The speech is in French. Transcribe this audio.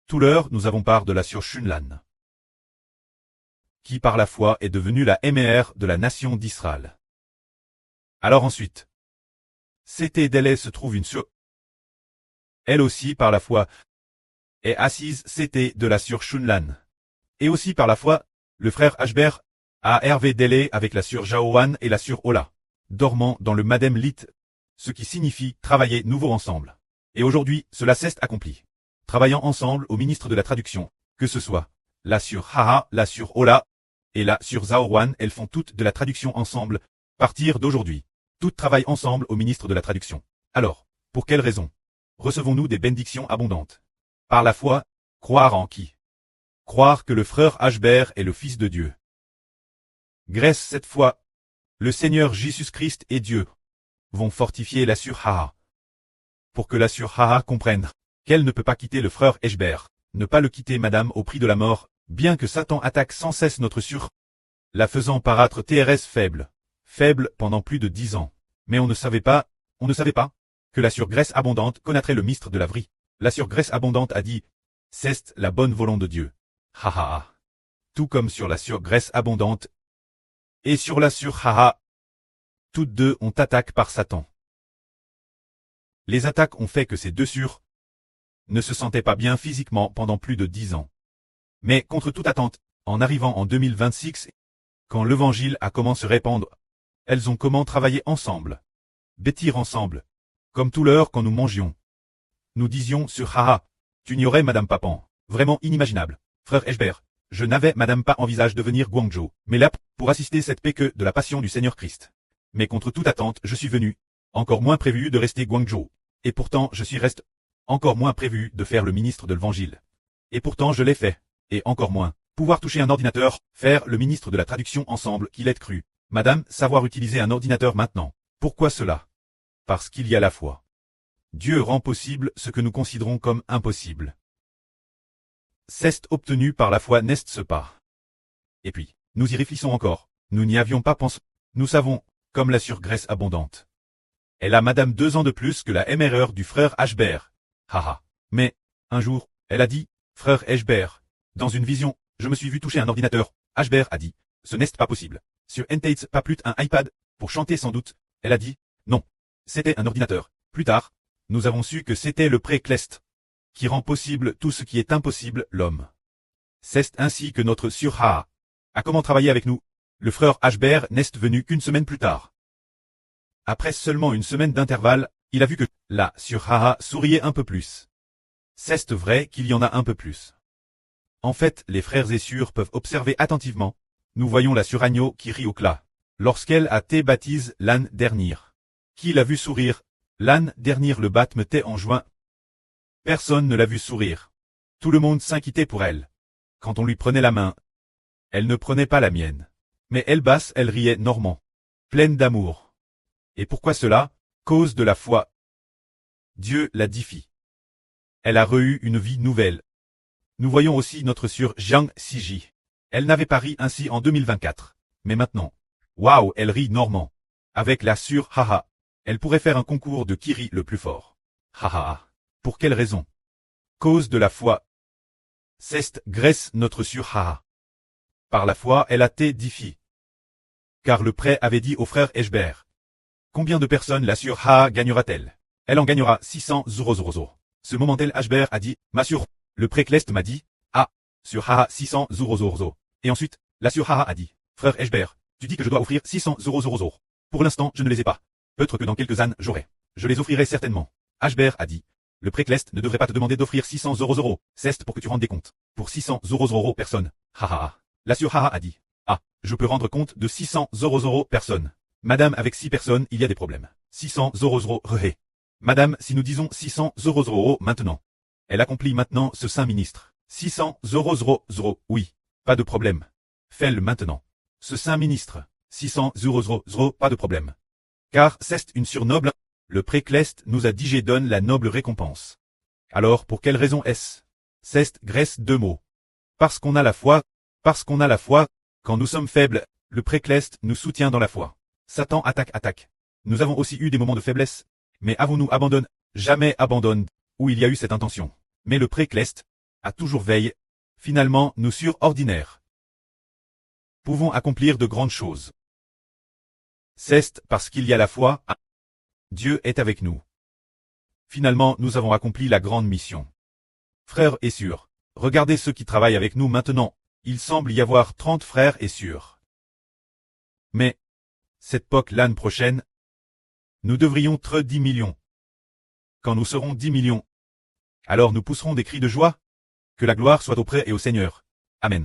Tout l'heure, nous avons part de la Sur Shunlan, qui par la foi est devenue la MER de la nation d'Israël. Alors ensuite, C'était d'elle se trouve une Sur. Elle aussi par la foi est assise C'était de la Sur Shunlan. Et aussi par la foi, le frère Ashber a Hervé Délé avec la Sur Jaoan et la Sur Ola, dormant dans le Madem Lit, ce qui signifie travailler nouveau ensemble. Et aujourd'hui, cela s'est accompli. Travaillant ensemble au ministre de la traduction, que ce soit la Sur Haha, la Sur Ola et la Sur Zaorwan, elles font toutes de la traduction ensemble, partir d'aujourd'hui. Toutes travaillent ensemble au ministre de la traduction. Alors, pour quelle raison recevons-nous des bénédictions abondantes? Par la foi, croire en qui? Croire que le frère Ashber est le Fils de Dieu. Grâce cette foi, le Seigneur Jésus-Christ et Dieu vont fortifier la Sur Haha. Pour que la Sur Haha comprenne qu'elle ne peut pas quitter le frère Ashber, ne pas le quitter madame au prix de la mort, bien que Satan attaque sans cesse notre Sur, la faisant paraître TRS faible pendant plus de 10 ans. Mais on ne savait pas, que la surgraisse abondante connaîtrait le ministre de la vie. La surgraisse abondante a dit, c'est la bonne volonté de Dieu. Ha ha ha. Tout comme sur la surgraisse abondante et sur la sur haha. Toutes deux ont attaqué par Satan. Les attaques ont fait que ces deux sur ne se sentaient pas bien physiquement pendant plus de 10 ans. Mais contre toute attente, en arrivant en 2026, quand l'évangile a commencé à se répandre, elles ont comment travailler ensemble, bâtir ensemble, comme tout l'heure quand nous mangions. Nous disions sur haha, tu n'y aurais madame Papan, vraiment inimaginable. Frère Ashber, je n'avais madame pas envisage de venir Guangzhou, mais là, pour assister cette péque de la passion du Seigneur Christ. Mais contre toute attente, je suis venu, encore moins prévu de rester Guangzhou. Et pourtant, je suis resté, encore moins prévu de faire le ministre de l'évangile. Et pourtant, je l'ai fait. Et encore moins, pouvoir toucher un ordinateur, faire le ministre de la traduction ensemble qu'il ait cru. Madame, savoir utiliser un ordinateur maintenant. Pourquoi cela? Parce qu'il y a la foi. Dieu rend possible ce que nous considérons comme impossible. C'est obtenu par la foi n'est-ce pas? Et puis, nous y réfléchissons encore. Nous n'y avions pas pensé. Nous savons, comme la surgraisse abondante. Elle a madame 2 ans de plus que la MRR du frère Ashber. Haha. Mais, un jour, elle a dit, frère Ashber, dans une vision, je me suis vu toucher un ordinateur. Ashber a dit, ce n'est pas possible. Sur Entates, pas plus un iPad, pour chanter sans doute. Elle a dit, non. C'était un ordinateur. Plus tard, nous avons su que c'était le pré-Clest, qui rend possible tout ce qui est impossible, l'homme. C'est ainsi que notre Surha a comment travailler avec nous. Le frère Ashber n'est venu qu'une semaine plus tard. Après seulement une semaine d'intervalle, il a vu que la Surha souriait un peu plus. C'est vrai qu'il y en a un peu plus. En fait, les frères et sœurs peuvent observer attentivement. Nous voyons la suragneau qui rit au clas. Lorsqu'elle a été baptise l'âne dernière. Qui l'a vu sourire? L'âne dernière le baptême en juin. Personne ne l'a vu sourire. Tout le monde s'inquiétait pour elle. Quand on lui prenait la main, elle ne prenait pas la mienne. Mais elle basse, elle riait normand. Pleine d'amour. Et pourquoi cela? Cause de la foi. Dieu l'a défie. Elle a reçu une vie nouvelle. Nous voyons aussi notre sœur Jiang Siji. Elle n'avait pas ri ainsi en 2024. Mais maintenant, waouh, elle rit normand. Avec la sœur haha. Elle pourrait faire un concours de qui rit le plus fort. Haha. Pour quelle raison? Cause de la foi. C'est grâce notre sœur haha. Par la foi, elle a été défiée. Car le prêtre avait dit au frère Ashber. Combien de personnes la sœur haha gagnera-t-elle? Elle en gagnera 600 000. Ce moment-là, Ashber a dit, ma sœur, le pré-Clest m'a dit, ah, sur haha 600 000. Et ensuite, la sœur haha a dit, frère Ashber, tu dis que je dois offrir 600 000. Pour l'instant, je ne les ai pas. Peut-être que dans quelques années, j'aurai. Je les offrirai certainement. Ashber a dit, le pré-Clest ne devrait pas te demander d'offrir 600 000. C'est pour que tu rendes des comptes. Pour 600 000 personnes. Haha. La sœur haha a dit, ah, je peux rendre compte de 600 000 personnes. Madame, avec 6 personnes, il y a des problèmes. 600 000 ré. Madame, si nous disons 600 000 maintenant. Elle accomplit maintenant ce saint ministre. 600 000, oui, pas de problème. Fais-le maintenant. Ce saint ministre. 600 000, pas de problème. Car c'est une surnoble. Le pré-Clest nous a dit je donne la noble récompense. Alors pour quelle raison est-ce? C'est grâce 2 mots. Parce qu'on a la foi. Parce qu'on a la foi. Quand nous sommes faibles, le pré-Clest nous soutient dans la foi. Satan attaque. Nous avons aussi eu des moments de faiblesse. Mais avons-nous abandonné? Jamais abandonné, où il y a eu cette intention. Mais le pré-Clest à toujours veille, finalement nous surordinaires. Pouvons accomplir de grandes choses. C'est parce qu'il y a la foi, Dieu est avec nous. Finalement nous avons accompli la grande mission. Frères et sœurs, regardez ceux qui travaillent avec nous maintenant, il semble y avoir 30 frères et sœurs. Mais, cette époque l'année prochaine, nous devrions être 10 millions. Quand nous serons 10 millions, alors nous pousserons des cris de joie. Que la gloire soit auprès et au Seigneur. Amen.